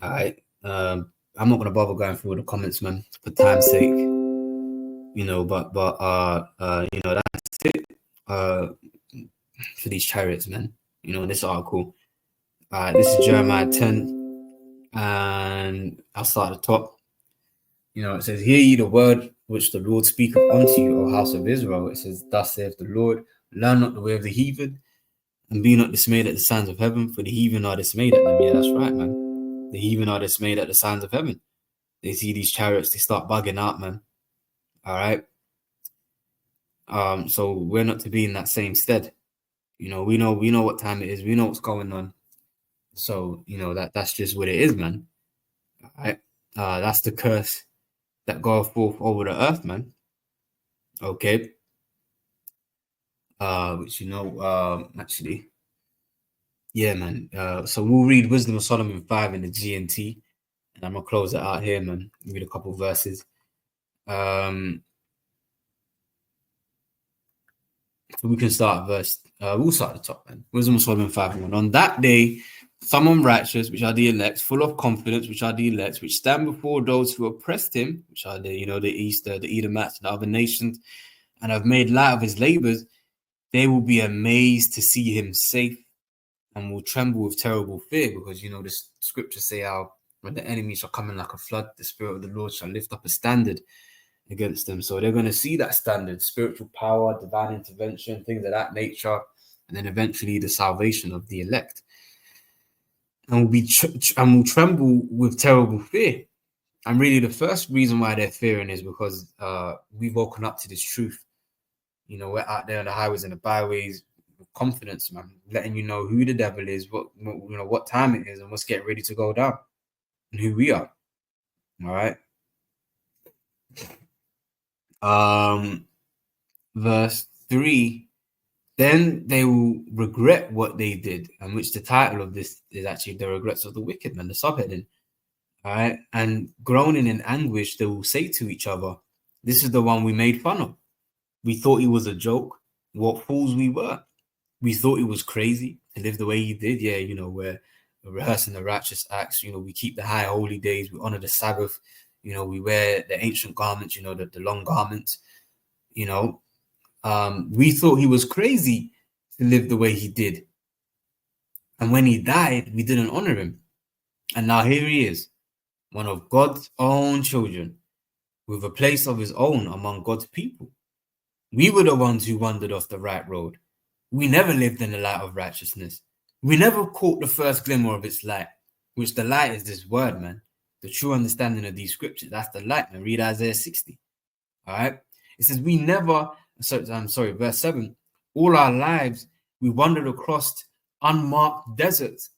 All right. I'm not gonna bother going through all the comments, man, for time's sake. You know, but you know, that's it. For these chariots, man. You know, in this article. This is Jeremiah 10, and I'll start at the top. You know, it says, "Hear ye the word which the Lord speaketh unto you, O house of Israel." It says, "Thus saith the Lord, learn not the way of the heathen, and be not dismayed at the signs of heaven, for the heathen are dismayed at them." Yeah, that's right, man. The heathen are dismayed at the signs of heaven. They see these chariots, they start bugging out, man. All right. So we're not to be in that same stead. You know, we know what time it is. We know what's going on. So you know that's just what it is, man. All right. That's the curse that goeth forth over the earth, man. Okay. Which you know, actually, yeah, man. So we'll read Wisdom of Solomon 5 in the GNT, and I'm gonna close it out here, man. Read a couple verses. We can start verse. We'll start at the top, man. Wisdom of Solomon 5:1. On that day, someone righteous, which are the elect, full of confidence, which are the elect, which stand before those who oppressed him, which are the East, the Edomites, and other nations, and have made light of his labors. They will be amazed to see him safe, and will tremble with terrible fear, because you know the scriptures say how when the enemy shall come in like a flood, the spirit of the Lord shall lift up a standard against them. So they're going to see that standard, spiritual power, divine intervention, things of that nature, and then eventually the salvation of the elect. And will be and will tremble with terrible fear. And really, the first reason why they're fearing is because we've woken up to this truth. You know, we're out there on the highways and the byways with confidence, man, letting you know who the devil is, what time it is, and what's getting ready to go down, and who we are. All right. Verse 3. Then they will regret what they did, and which the title of this is actually the regrets of the wicked, man, the subheading. All right. And groaning in anguish, they will say to each other, "This is the one we made fun of. We thought he was a joke. What fools we were. We thought he was crazy to live the way he did." Yeah, you know, we're rehearsing the righteous acts. You know, we keep the high holy days. We honor the Sabbath. You know, we wear the ancient garments, you know, the long garments, you know. We thought he was crazy to live the way he did. And when he died, we didn't honor him. And now here he is, one of God's own children, with a place of his own among God's people. We were the ones who wandered off the right road. We never lived in the light of righteousness. We never caught the first glimmer of its light, which the light is this word, man. The true understanding of these scriptures. That's the light, man. Read Isaiah 60. All right. It says, we never, verse 7, all our lives, we wandered across unmarked deserts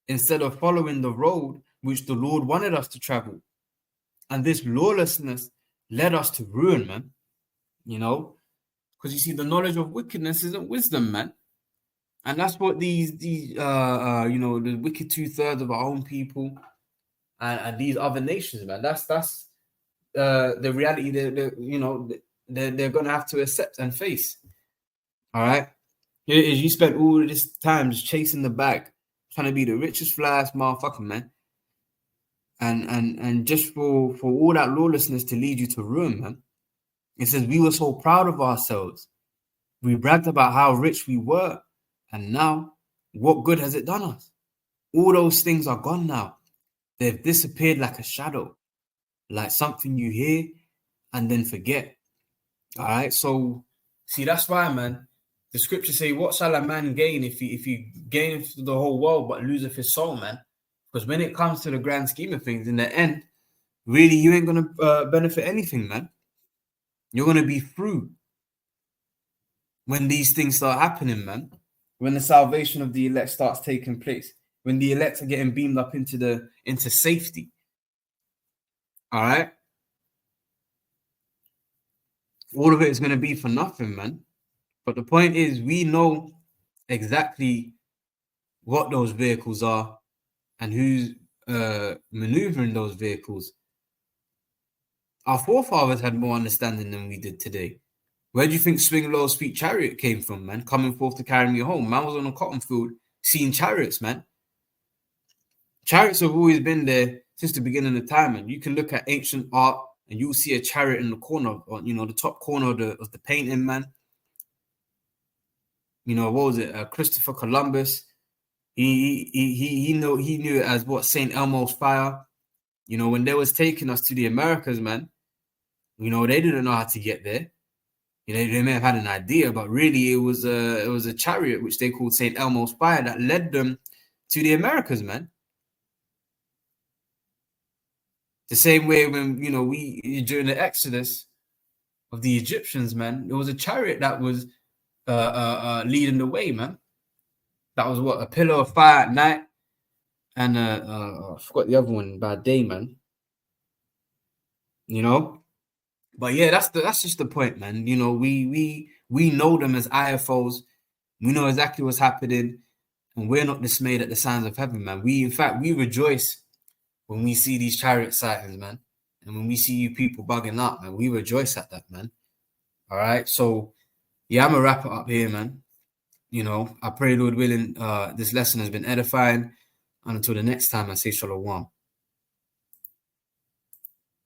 instead of following the road which the Lord wanted us to travel. And this lawlessness led us to ruin, man. You know, because you see, the knowledge of wickedness isn't wisdom, man. And that's what these the wicked 2/3 of our own people and these other nations, man. That's the reality they're gonna have to accept and face. All right. You spent all of this time just chasing the bag, trying to be the richest, flyest motherfucker, man. And just for all that lawlessness to lead you to ruin, man. It says we were so proud of ourselves. We bragged about how rich we were. And now, what good has it done us? All those things are gone now. They've disappeared like a shadow, like something you hear and then forget. All right. So, see, that's why, man. The scriptures say, what shall a man gain if he gains the whole world but loseth his soul, man? Because when it comes to the grand scheme of things, in the end, really, you ain't going to benefit anything, man. You're going to be through when these things start happening, man. When the salvation of the elect starts taking place. When the elect are getting beamed up into safety. All right? All of it is going to be for nothing, man. But the point is, we know exactly what those vehicles are and who's maneuvering those vehicles. Our forefathers had more understanding than we did today. Where do you think Swing Low Speed Chariot came from, man? Coming forth to carry me home. Man was on a cotton field seeing chariots, man. Chariots have always been there since the beginning of time, and you can look at ancient art and you'll see a chariot in the corner, or the top corner of the painting, man. What was it? Christopher Columbus. He knew it as what, St. Elmo's fire. When they was taking us to the Americas, man. They didn't know how to get there. They may have had an idea, but really it was a chariot which they called St. Elmo's fire that led them to the Americas, man. The same way when we during the Exodus of the Egyptians, man, there was a chariot that was leading the way, man. That was what, a pillar of fire at night, and I forgot the other one by day, man. But yeah, that's just the point, man. We know them as IFOs. We know exactly what's happening, and we're not dismayed at the signs of heaven, man. We rejoice when we see these chariot sightings, man. And when we see you people bugging up, man, we rejoice at that, man. All right. So yeah, I'm gonna wrap it up here, man. I pray, Lord willing, this lesson has been edifying. And until the next time, I say shalom.